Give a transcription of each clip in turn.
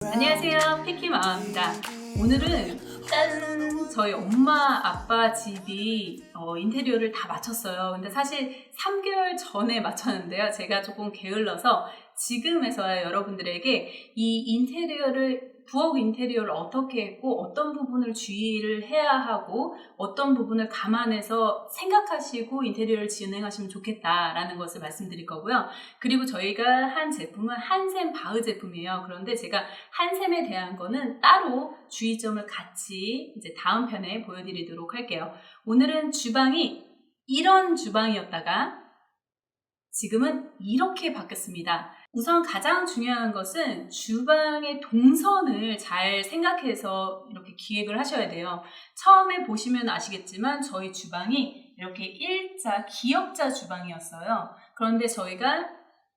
안녕하세요, 피키마마입니다. 오늘은 짠! 저희 엄마 아빠 집이 인테리어를 다 마쳤어요. 근데 사실 3개월 전에 마쳤는데요. 제가 조금 게을러서 지금에서야 여러분들에게 이 부엌 인테리어를 어떻게 했고 어떤 부분을 주의를 해야 하고 어떤 부분을 감안해서 생각하시고 인테리어를 진행하시면 좋겠다라는 것을 말씀드릴 거고요. 그리고 저희가 한 제품은 한샘 바흐 제품이에요. 그런데 제가 한샘에 대한 거는 따로 주의점을 같이 이제 다음 편에 보여드리도록 할게요. 오늘은 주방이 이런 주방이었다가 지금은 이렇게 바뀌었습니다. 우선 가장 중요한 것은 주방의 동선을 잘 생각해서 이렇게 기획을 하셔야 돼요. 처음에 보시면 아시겠지만 저희 주방이 이렇게 일자 기역자 주방이었어요. 그런데 저희가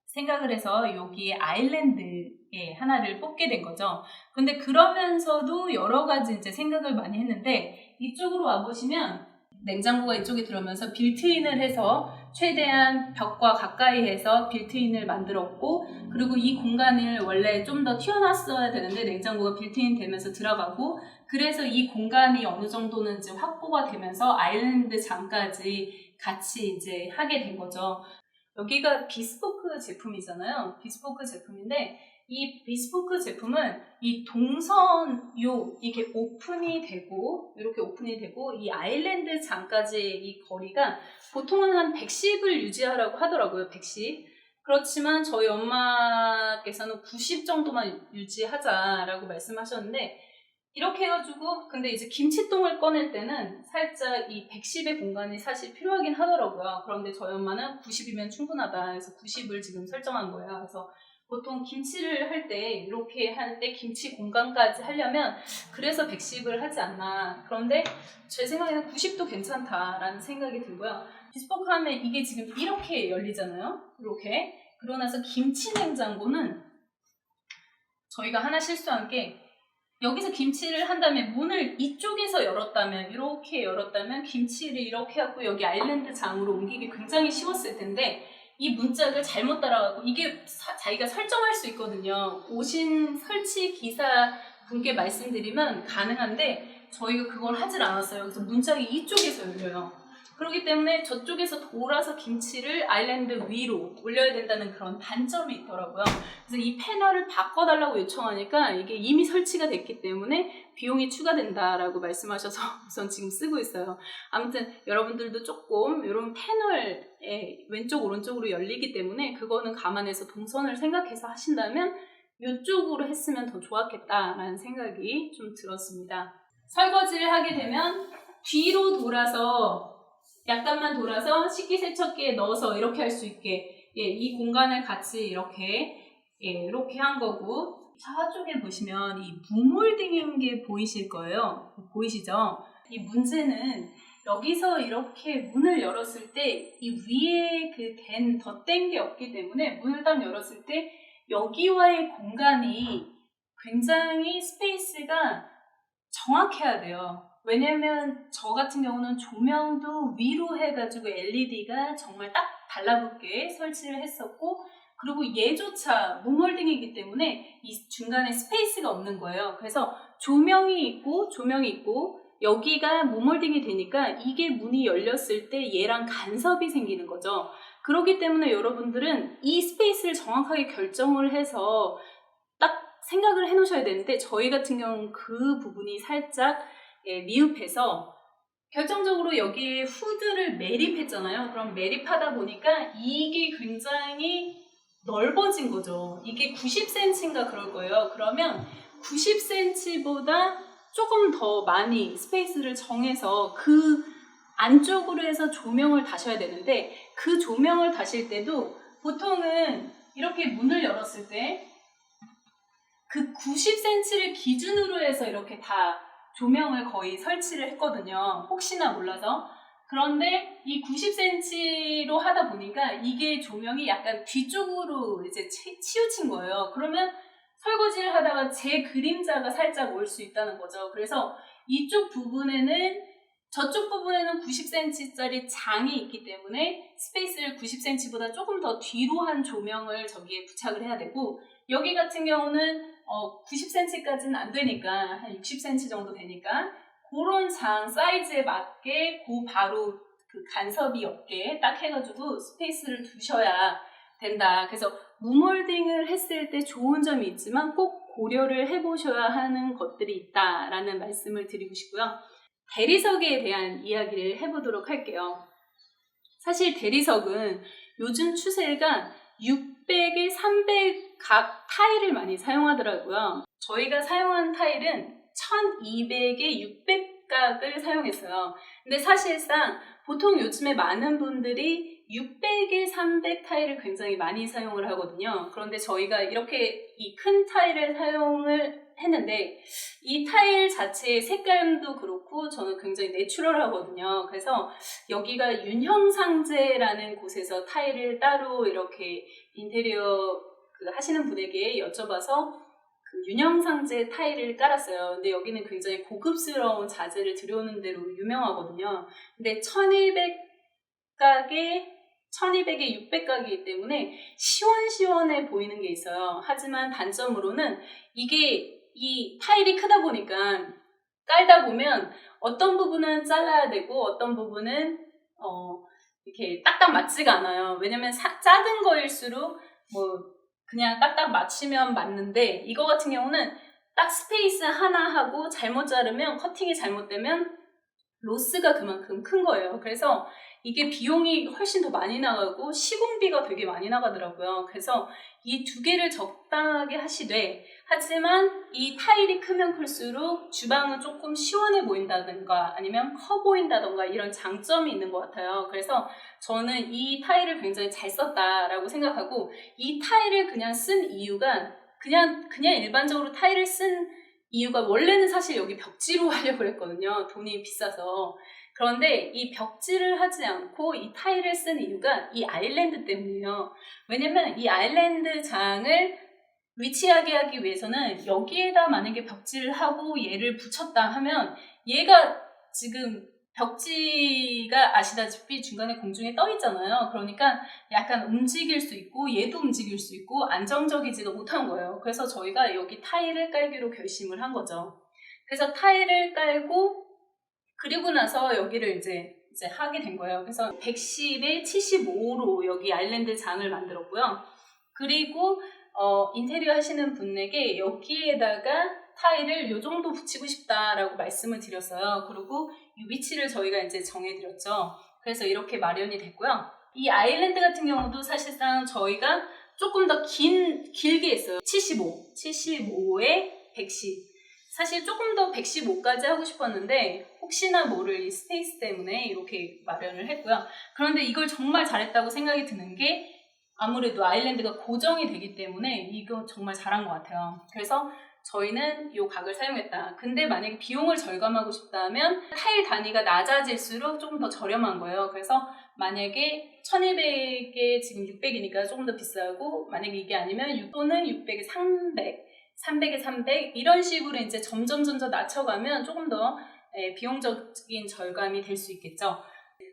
생각을 해서 여기에 아일랜드에 하나를 뽑게 된 거죠. 근데 그러면서도 여러 가지 이제 생각을 많이 했는데 이쪽으로 와보시면 냉장고가 이쪽에 들어오면서 빌트인을 해서 최대한 벽과 가까이 해서 빌트인을 만들었고, 그리고 이 공간을 원래 좀 더 튀어놨어야 되는데 냉장고가 빌트인 되면서 들어가고, 그래서 이 공간이 어느 정도는 이제 확보가 되면서 아일랜드 장까지 같이 이제 하게 된 거죠. 여기가 비스포크 제품이잖아요. 비스포크 제품인데 이 비스포크 제품은 이 이게 오픈이 되고 이렇게 오픈이 되고 이 아일랜드 장까지 이 거리가 보통은 한 110을 유지하라고 하더라고요. 110. 그렇지만 저희 엄마께서는 90 정도만 유지하자라고 말씀하셨는데 이렇게 해가지고 근데 이제 김치통을 꺼낼 때는 살짝 이 110의 공간이 사실 필요하긴 하더라고요. 그런데 저희 엄마는 90이면 충분하다 해서 90을 지금 설정한 거예요. 그래서 보통 김치를 할 때 이렇게 할 때 김치 공간까지 하려면 그래서 110을 하지 않나. 그런데 제 생각에는 90도 괜찮다라는 생각이 들고요. 비스포크 하면 이게 지금 이렇게 열리잖아요. 이렇게. 그러고 나서 김치 냉장고는 저희가 하나 실수한 게 여기서 김치를 한 다음에 문을 이쪽에서 열었다면 이렇게 열었다면 김치를 이렇게 하고 여기 아일랜드 장으로 옮기기 굉장히 쉬웠을 텐데 이 문짝을 잘못 따라가고 이게 자기가 설정할 수 있거든요. 오신 설치 기사 분께 말씀드리면 가능한데 저희가 그걸 하질 않았어요. 그래서 문짝이 이쪽에서 열려요. 그렇기 때문에 저쪽에서 돌아서 김치를 아일랜드 위로 올려야 된다는 그런 단점이 있더라고요. 그래서 이 패널을 바꿔달라고 요청하니까 이게 이미 설치가 됐기 때문에 비용이 추가된다라고 말씀하셔서 우선 지금 쓰고 있어요. 아무튼 여러분들도 조금 이런 패널에 왼쪽 오른쪽으로 열리기 때문에 그거는 감안해서 동선을 생각해서 하신다면 이쪽으로 했으면 더 좋았겠다라는 생각이 좀 들었습니다. 설거지를 하게 되면 뒤로 돌아서 약간만 돌아서 식기세척기에 넣어서 이렇게 할 수 있게 이 공간을 같이 이렇게 한 거고 저쪽에 보시면 이 무몰딩인 게 보이실 거예요. 보이시죠? 이 문제는 여기서 이렇게 문을 열었을 때 이 위에 덧댄 게 없기 때문에 문을 딱 열었을 때 여기와의 공간이 굉장히 스페이스가 정확해야 돼요. 왜냐면 저 같은 경우는 조명도 위로 해가지고 LED가 정말 딱 달라붙게 설치를 했었고 그리고 얘조차 무몰딩이기 때문에 이 중간에 스페이스가 없는 거예요. 그래서 조명이 있고 여기가 무몰딩이 되니까 이게 문이 열렸을 때 얘랑 간섭이 생기는 거죠. 그렇기 때문에 여러분들은 이 스페이스를 정확하게 결정을 해서 딱 생각을 해 놓으셔야 되는데 저희 같은 경우는 그 부분이 살짝 미흡해서 결정적으로 여기에 후드를 매립했잖아요. 그럼 매립하다 보니까 이게 굉장히 넓어진 거죠. 이게 90cm인가 그럴 거예요. 그러면 90cm보다 조금 더 많이 스페이스를 정해서 그 안쪽으로 해서 조명을 다셔야 되는데 그 조명을 다실 때도 보통은 이렇게 문을 열었을 때 그 90cm를 기준으로 해서 이렇게 다 조명을 거의 설치를 했거든요. 혹시나 몰라서. 그런데 이 90cm로 하다 보니까 이게 조명이 약간 뒤쪽으로 이제 치우친 거예요. 그러면 설거지를 하다가 제 그림자가 살짝 올 수 있다는 거죠. 그래서 이쪽 부분에는 저쪽 부분에는 90cm짜리 장이 있기 때문에 스페이스를 90cm보다 조금 더 뒤로 한 조명을 저기에 부착을 해야 되고 여기 같은 경우는 90cm까지는 안 되니까 한 60cm 정도 되니까 그런 장 사이즈에 맞게 바로 그 간섭이 없게 딱 해가지고 스페이스를 두셔야 된다. 그래서 무몰딩을 했을 때 좋은 점이 있지만 꼭 고려를 해보셔야 하는 것들이 있다라는 말씀을 드리고 싶고요. 대리석에 대한 이야기를 해보도록 할게요. 사실 대리석은 요즘 추세가 600에 300 각 타일을 많이 사용하더라고요. 저희가 사용한 타일은 1200에 600각을 사용했어요. 근데 사실상 보통 요즘에 많은 분들이 600에 300 타일을 굉장히 많이 사용을 하거든요. 그런데 저희가 이렇게 이 큰 타일을 사용을 했는데 이 타일 자체의 색감도 그렇고 저는 굉장히 내추럴하거든요. 그래서 여기가 윤형상제라는 곳에서 타일을 따로 이렇게 인테리어 하시는 분에게 여쭤봐서 그 윤형상제 타일을 깔았어요. 근데 여기는 굉장히 고급스러운 자재를 들여오는 데로 유명하거든요. 근데 1200에 600각이기 때문에 시원시원해 보이는 게 있어요. 하지만 단점으로는 이게 이 타일이 크다 보니까 깔다 보면 어떤 부분은 잘라야 되고 어떤 부분은 이렇게 딱딱 맞지가 않아요. 왜냐면 작은 거일수록 그냥 딱딱 맞추면 맞는데 이거 같은 경우는 딱 스페이스 하나 하고 잘못 자르면 커팅이 잘못되면 로스가 그만큼 큰 거예요. 그래서 이게 비용이 훨씬 더 많이 나가고 시공비가 되게 많이 나가더라고요. 그래서 이 두 개를 적당하게 하시되 하지만 이 타일이 크면 클수록 주방은 조금 시원해 보인다든가 아니면 커 보인다든가 이런 장점이 있는 것 같아요. 그래서 저는 이 타일을 굉장히 잘 썼다라고 생각하고 이 타일을 그냥 쓴 이유가 그냥 일반적으로 타일을 쓴 이유가 원래는 사실 여기 벽지로 하려고 했거든요. 돈이 비싸서. 그런데 이 벽지를 하지 않고 이 타일을 쓴 이유가 이 아일랜드 때문이에요. 왜냐면 이 아일랜드 장을 위치하게 하기 위해서는 여기에다 만약에 벽지를 하고 얘를 붙였다 하면 얘가 지금 벽지가 아시다시피 중간에 공중에 떠 있잖아요. 그러니까 약간 움직일 수 있고 얘도 움직일 수 있고 안정적이지가 못한 거예요. 그래서 저희가 여기 타일을 깔기로 결심을 한 거죠. 그래서 타일을 깔고 그리고 나서 여기를 이제 하게 된 거예요. 그래서 110에 75로 여기 아일랜드 장을 만들었고요. 그리고 인테리어 하시는 분에게 여기에다가 타일을 요 정도 붙이고 싶다라고 말씀을 드렸어요. 그리고 이 위치를 저희가 이제 정해드렸죠. 그래서 이렇게 마련이 됐고요. 이 아일랜드 같은 경우도 사실상 저희가 조금 더 길게 했어요. 75에 110. 사실 조금 더 115까지 하고 싶었는데 혹시나 모를 이 스페이스 때문에 이렇게 마련을 했고요. 그런데 이걸 정말 잘했다고 생각이 드는 게 아무래도 아일랜드가 고정이 되기 때문에 이거 정말 잘한 것 같아요. 그래서 저희는 이 각을 사용했다. 근데 만약에 비용을 절감하고 싶다면 타일 단위가 낮아질수록 조금 더 저렴한 거예요. 그래서 만약에 1200에 지금 600이니까 조금 더 비싸고 만약에 이게 아니면 또는 600에 300에 300 이런 식으로 이제 점점 낮춰가면 조금 더 비용적인 절감이 될 수 있겠죠.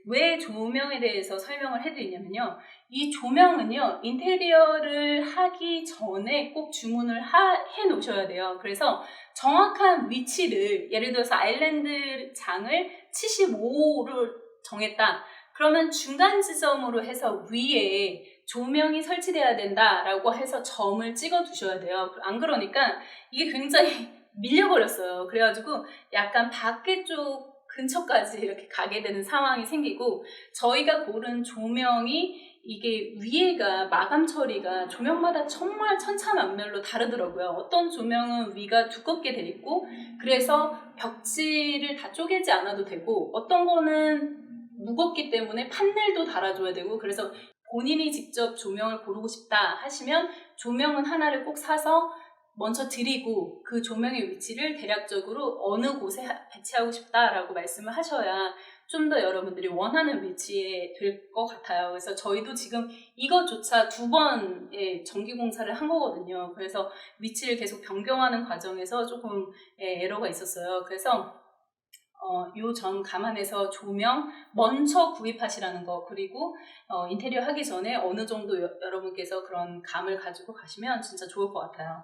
왜 조명에 대해서 설명을 해드리냐면요. 이 조명은요, 인테리어를 하기 전에 꼭 주문을 해 놓으셔야 돼요. 그래서 정확한 위치를, 예를 들어서 아일랜드 장을 75를 정했다. 그러면 중간 지점으로 해서 위에 조명이 설치돼야 된다라고 해서 점을 찍어 두셔야 돼요. 안 그러니까 이게 굉장히 밀려버렸어요. 그래가지고 약간 밖에 쪽 근처까지 이렇게 가게 되는 상황이 생기고 저희가 고른 조명이 이게 위에가 마감 처리가 조명마다 정말 천차만별로 다르더라고요. 어떤 조명은 위가 두껍게 돼 있고 그래서 벽지를 다 쪼개지 않아도 되고 어떤 거는 무겁기 때문에 판넬도 달아줘야 되고 그래서 본인이 직접 조명을 고르고 싶다 하시면 조명은 하나를 꼭 사서 먼저 드리고 그 조명의 위치를 대략적으로 어느 곳에 배치하고 싶다라고 말씀을 하셔야 좀 더 여러분들이 원하는 위치에 될 것 같아요. 그래서 저희도 지금 이것조차 2번의 전기공사를 한 거거든요. 그래서 위치를 계속 변경하는 과정에서 조금 에러가 있었어요. 그래서 요 점 감안해서 조명 먼저 구입하시라는 거 그리고 인테리어 하기 전에 어느 정도 여러분께서 그런 감을 가지고 가시면 진짜 좋을 것 같아요.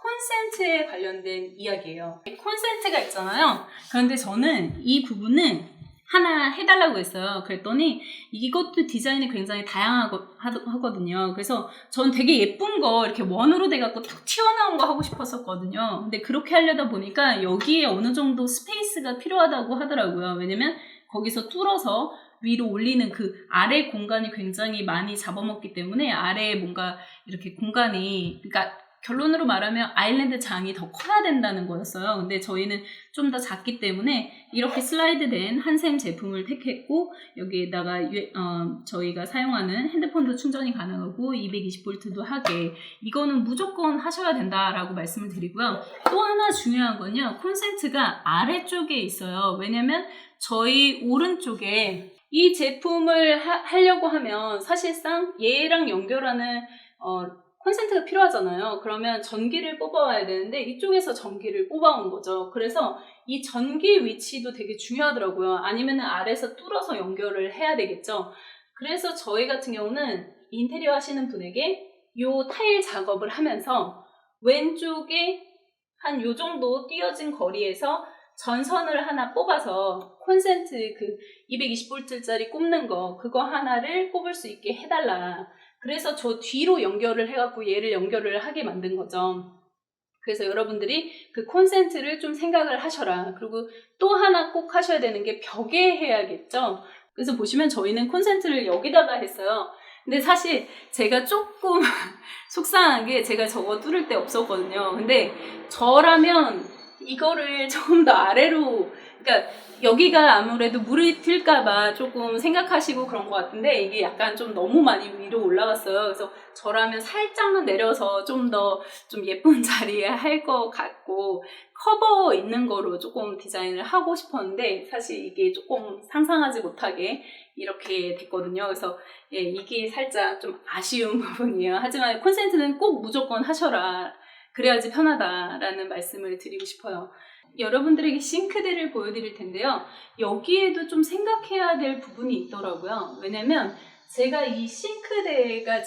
콘센트에 관련된 이야기예요. 콘센트가 있잖아요. 그런데 저는 이 부분은 하나 해달라고 했어요. 그랬더니 이것도 디자인이 굉장히 다양하거든요. 그래서 전 되게 예쁜 거 이렇게 원으로 돼갖고 탁 튀어나온 거 하고 싶었었거든요. 근데 그렇게 하려다 보니까 여기에 어느 정도 스페이스가 필요하다고 하더라고요. 왜냐면 거기서 뚫어서 위로 올리는 그 아래 공간이 굉장히 많이 잡아먹기 때문에 아래에 뭔가 이렇게 공간이, 그러니까 결론으로 말하면 아일랜드 장이 더 커야 된다는 거였어요. 근데 저희는 좀 더 작기 때문에 이렇게 슬라이드 된 한샘 제품을 택했고, 여기에다가 저희가 사용하는 핸드폰도 충전이 가능하고 220V도 하게, 이거는 무조건 하셔야 된다라고 말씀을 드리고요. 또 하나 중요한 건요, 콘센트가 아래쪽에 있어요. 왜냐면 저희 오른쪽에 이 제품을 하려고 하면 사실상 얘랑 연결하는 콘센트가 필요하잖아요. 그러면 전기를 뽑아와야 되는데 이쪽에서 전기를 뽑아온 거죠. 그래서 이 전기 위치도 되게 중요하더라고요. 아니면 아래에서 뚫어서 연결을 해야 되겠죠. 그래서 저희 같은 경우는 인테리어 하시는 분에게 이 타일 작업을 하면서 왼쪽에 한 요 정도 띄어진 거리에서 전선을 하나 뽑아서 콘센트 그 220V짜리 꼽는 거, 그거 하나를 꼽을 수 있게 해달라. 그래서 저 뒤로 연결을 해갖고 얘를 연결을 하게 만든 거죠. 그래서 여러분들이 그 콘센트를 좀 생각을 하셔라. 그리고 또 하나 꼭 하셔야 되는 게 벽에 해야겠죠. 그래서 보시면 저희는 콘센트를 여기다가 했어요. 근데 사실 제가 조금 속상한 게 제가 저거 뚫을 데 없었거든요. 근데 저라면 이거를 조금 더 아래로, 그러니까 여기가 아무래도 물이 튈까봐 조금 생각하시고 그런 것 같은데 이게 약간 좀 너무 많이 위로 올라갔어요. 그래서 저라면 살짝만 내려서 좀 더 좀 예쁜 자리에 할 것 같고 커버 있는 거로 조금 디자인을 하고 싶었는데 사실 이게 조금 상상하지 못하게 이렇게 됐거든요. 그래서 예, 이게 살짝 좀 아쉬운 부분이에요. 하지만 콘센트는 꼭 무조건 하셔라. 그래야지 편하다라는 말씀을 드리고 싶어요. 여러분들에게 싱크대를 보여드릴 텐데요. 여기에도 좀 생각해야 될 부분이 있더라고요. 왜냐면 제가 이 싱크대가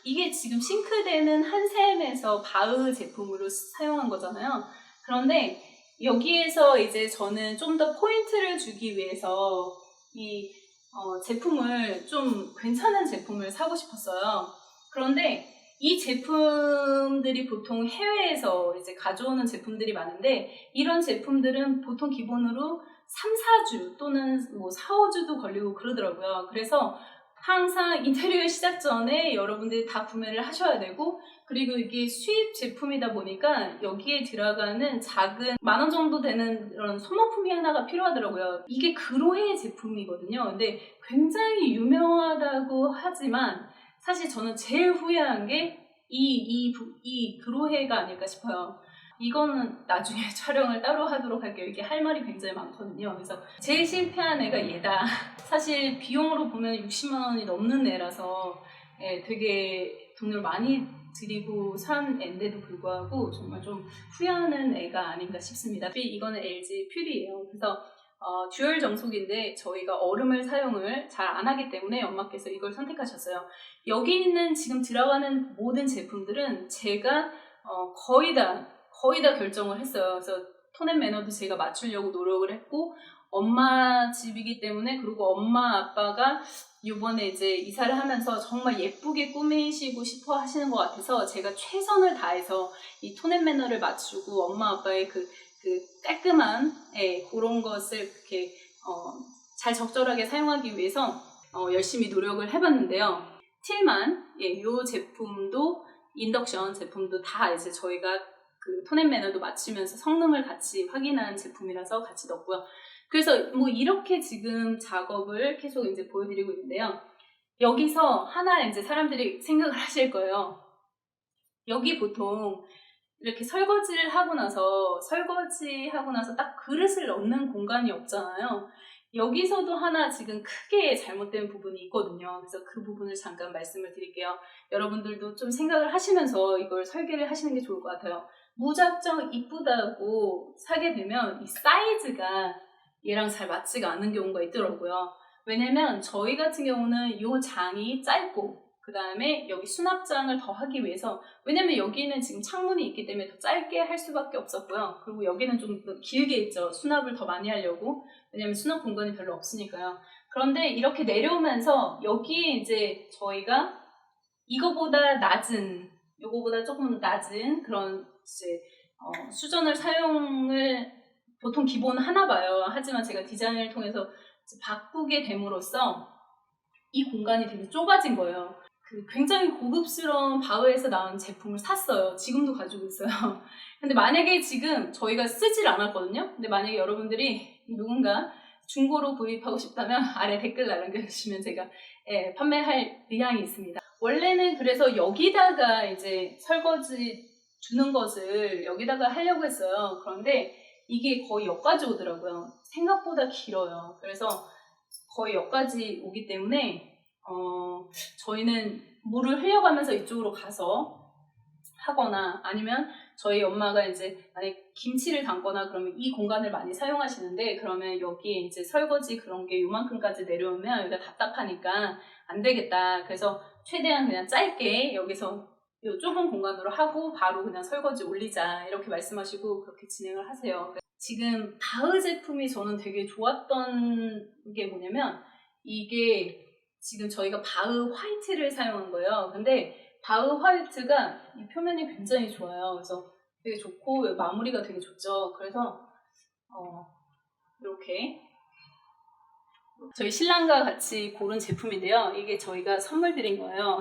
이게 지금 싱크대는 한샘에서 바흐 제품으로 사용한 거잖아요. 그런데 여기에서 이제 저는 좀 더 포인트를 주기 위해서 이 제품을 좀 괜찮은 제품을 사고 싶었어요. 그런데 이 제품들이 보통 해외에서 이제 가져오는 제품들이 많은데 이런 제품들은 보통 기본으로 3, 4주 또는 뭐 4, 5주도 걸리고 그러더라고요. 그래서 항상 인테리어 시작 전에 여러분들이 다 구매를 하셔야 되고, 그리고 이게 수입 제품이다 보니까 여기에 들어가는 작은 10,000원 정도 되는 그런 소모품이 하나가 필요하더라고요. 이게 그로해 제품이거든요. 근데 굉장히 유명하다고 하지만 사실 저는 제일 후회한 게 이 그로해가 아닐까 싶어요. 이거는 나중에 촬영을 따로 하도록 할게요. 이게 할 말이 굉장히 많거든요. 그래서 제일 실패한 애가 얘다. 사실 비용으로 보면 60만 원이 넘는 애라서 되게 돈을 많이 들이고 산 애인데도 불구하고 정말 좀 후회하는 애가 아닌가 싶습니다. 이거는 LG 퓨리예요. 그래서 듀얼 정속인데 저희가 얼음을 사용을 잘 안 하기 때문에 엄마께서 이걸 선택하셨어요. 여기 있는 지금 들어가는 모든 제품들은 제가 거의 다 결정을 했어요. 그래서 톤 앤 매너도 제가 맞추려고 노력을 했고, 엄마 집이기 때문에, 그리고 엄마 아빠가 이번에 이제 이사를 하면서 정말 예쁘게 꾸미시고 싶어 하시는 것 같아서 제가 최선을 다해서 이 톤 앤 매너를 맞추고 엄마 아빠의 그 깔끔한 그런 것을 이렇게 잘 적절하게 사용하기 위해서 열심히 노력을 해봤는데요. 틸만 이 제품도 인덕션 제품도 다 이제 저희가 그 톤 앤 매너도 맞추면서 성능을 같이 확인한 제품이라서 같이 넣었고요. 그래서 뭐 이렇게 지금 작업을 계속 이제 보여드리고 있는데요. 여기서 하나 이제 사람들이 생각을 하실 거예요. 여기 보통 이렇게 설거지를 하고 나서 딱 그릇을 넣는 공간이 없잖아요. 여기서도 하나 지금 크게 잘못된 부분이 있거든요. 그래서 그 부분을 잠깐 말씀을 드릴게요. 여러분들도 좀 생각을 하시면서 이걸 설계를 하시는 게 좋을 것 같아요. 무작정 이쁘다고 사게 되면 이 사이즈가 얘랑 잘 맞지가 않는 경우가 있더라고요. 왜냐면 저희 같은 경우는 이 장이 짧고 그 다음에 여기 수납장을 더 하기 위해서, 왜냐면 여기는 지금 창문이 있기 때문에 더 짧게 할 수밖에 없었고요. 그리고 여기는 좀 더 길게 있죠. 수납을 더 많이 하려고. 왜냐면 수납 공간이 별로 없으니까요. 그런데 이렇게 내려오면서 여기에 이제 저희가 이거보다 낮은, 요거보다 조금 낮은 그런 이제 수전을 사용을 보통 기본 하나 봐요. 하지만 제가 디자인을 통해서 바꾸게 됨으로써 이 공간이 되게 좁아진 거예요. 굉장히 고급스러운 바흐에서 나온 제품을 샀어요. 지금도 가지고 있어요. 근데 만약에 지금 저희가 쓰질 않았거든요. 근데 만약에 여러분들이 누군가 중고로 구입하고 싶다면 아래 댓글 남겨주시면 제가 판매할 의향이 있습니다. 원래는 그래서 여기다가 이제 설거지 주는 것을 여기다가 하려고 했어요. 그런데 이게 거의 여기까지 오더라고요. 생각보다 길어요. 그래서 거의 여기까지 오기 때문에 저희는 물을 흘려가면서 이쪽으로 가서 하거나, 아니면 저희 엄마가 이제 만약 김치를 담거나 그러면 이 공간을 많이 사용하시는데, 그러면 여기에 이제 설거지 그런 게 요만큼까지 내려오면 여기가 답답하니까 안 되겠다. 그래서 최대한 그냥 짧게 여기서 이 좁은 공간으로 하고 바로 그냥 설거지 올리자, 이렇게 말씀하시고 그렇게 진행을 하세요. 지금 바흐 제품이 저는 되게 좋았던 게 뭐냐면, 이게 지금 저희가 바흐 화이트를 사용한 거예요. 근데 바흐 화이트가 이 표면이 굉장히 좋아요. 그래서 되게 좋고 마무리가 되게 좋죠. 그래서 이렇게 저희 신랑과 같이 고른 제품인데요. 이게 저희가 선물 드린 거예요.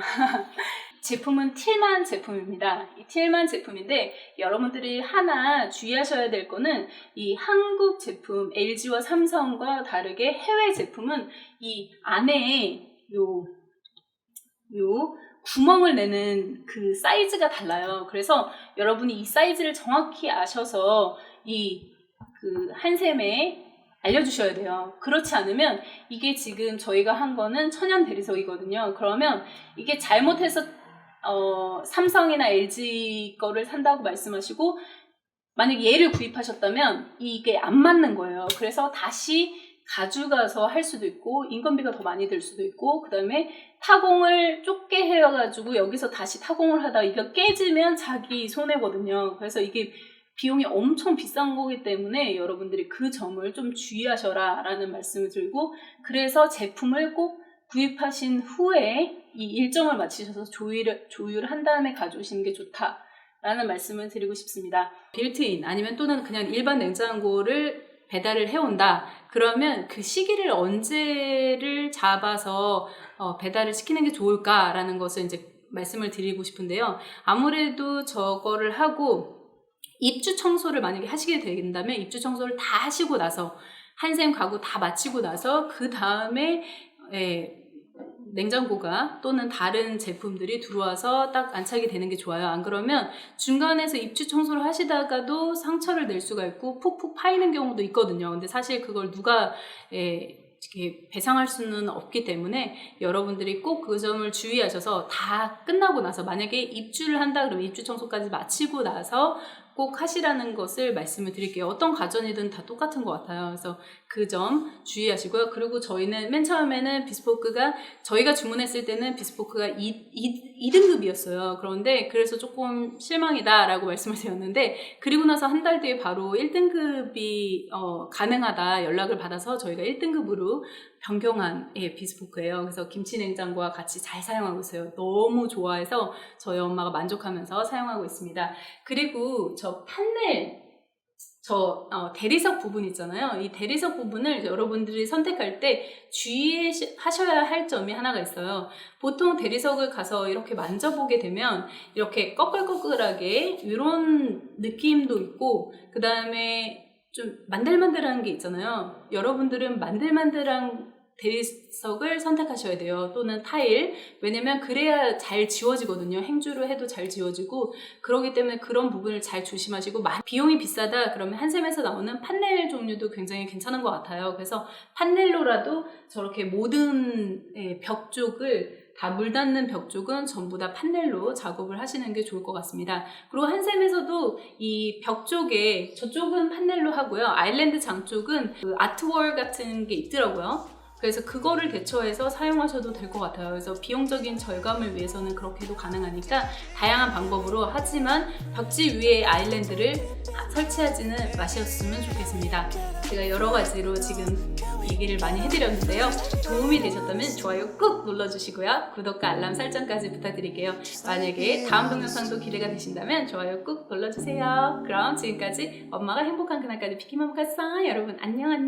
제품은 틸만 제품입니다. 이 틸만 제품인데, 여러분들이 하나 주의하셔야 될 거는, 이 한국 제품 LG와 삼성과 다르게 해외 제품은 이 안에 요 구멍을 내는 그 사이즈가 달라요. 그래서 여러분이 이 사이즈를 정확히 아셔서 그 한샘에 알려주셔야 돼요. 그렇지 않으면, 이게 지금 저희가 한 거는 천연 대리석이거든요. 그러면 이게 잘못해서 삼성이나 LG 거를 산다고 말씀하시고 만약 얘를 구입하셨다면 이게 안 맞는 거예요. 그래서 다시 가져가서 할 수도 있고 인건비가 더 많이 들 수도 있고, 그 다음에 타공을 좁게 해가지고 여기서 다시 타공을 하다가 이거 깨지면 자기 손해거든요. 그래서 이게 비용이 엄청 비싼 거기 때문에 여러분들이 그 점을 좀 주의하셔라 라는 말씀을 드리고, 그래서 제품을 꼭 구입하신 후에 이 일정을 마치셔서 조율을 한 다음에 가져오시는 게 좋다라는 말씀을 드리고 싶습니다. 빌트인 아니면 또는 그냥 일반 냉장고를 배달을 해온다. 그러면 그 시기를 언제를 잡아서 배달을 시키는 게 좋을까라는 것을 이제 말씀을 드리고 싶은데요. 아무래도 저거를 하고 입주 청소를 만약에 하시게 된다면 입주 청소를 다 하시고 나서 한샘 가구 다 마치고 나서 그 다음에 냉장고가 또는 다른 제품들이 들어와서 딱 안착이 되는 게 좋아요. 안 그러면 중간에서 입주 청소를 하시다가도 상처를 낼 수가 있고 푹푹 파이는 경우도 있거든요. 근데 사실 그걸 누가 이렇게 배상할 수는 없기 때문에 여러분들이 꼭 그 점을 주의하셔서 다 끝나고 나서, 만약에 입주를 한다 그러면 입주 청소까지 마치고 나서 꼭 하시라는 것을 말씀을 드릴게요. 어떤 가전이든 다 똑같은 것 같아요. 그래서 그 점 주의하시고요. 그리고 저희는 맨 처음에는 비스포크가, 저희가 주문했을 때는 비스포크가 2등급이었어요. 그런데 그래서 조금 실망이다 라고 말씀을 드렸는데, 그리고 나서 한 달 뒤에 바로 1등급이 가능하다 연락을 받아서 저희가 1등급으로 변경한 비스포크예요. 그래서 김치 냉장고와 같이 잘 사용하고 있어요. 너무 좋아해서 저희 엄마가 만족하면서 사용하고 있습니다. 그리고 저 판넬, 대리석 부분 있잖아요. 이 대리석 부분을 여러분들이 선택할 때 주의하셔야 할 점이 하나가 있어요. 보통 대리석을 가서 이렇게 만져보게 되면 이렇게 꺼끌꺼끌하게 이런 느낌도 있고, 그 다음에 좀 만들만들한 게 있잖아요. 여러분들은 만들만들한 대리석을 선택하셔야 돼요. 또는 타일. 왜냐면 그래야 잘 지워지거든요. 행주로 해도 잘 지워지고, 그렇기 때문에 그런 부분을 잘 조심하시고, 비용이 비싸다 그러면 한샘에서 나오는 판넬 종류도 굉장히 괜찮은 것 같아요. 그래서 판넬로라도 저렇게 모든 벽 쪽을 다 물 닿는 벽 쪽은 전부 다 판넬로 작업을 하시는 게 좋을 것 같습니다. 그리고 한샘에서도 이 벽 쪽에, 저쪽은 판넬로 하고요. 아일랜드 장 쪽은 그 아트월 같은 게 있더라고요. 그래서 그거를 대처해서 사용하셔도 될 것 같아요. 그래서 비용적인 절감을 위해서는 그렇게도 가능하니까 다양한 방법으로, 하지만 벽지 위에 아일랜드를 설치하지는 마셨으면 좋겠습니다. 제가 여러 가지로 지금 얘기를 많이 해드렸는데요. 도움이 되셨다면 좋아요 꾹 눌러주시고요. 구독과 알람 설정까지 부탁드릴게요. 만약에 다음 동영상도 기대가 되신다면 좋아요 꾹 눌러주세요. 그럼 지금까지 엄마가 행복한 그날까지 비키맘 갔어. 여러분 안녕.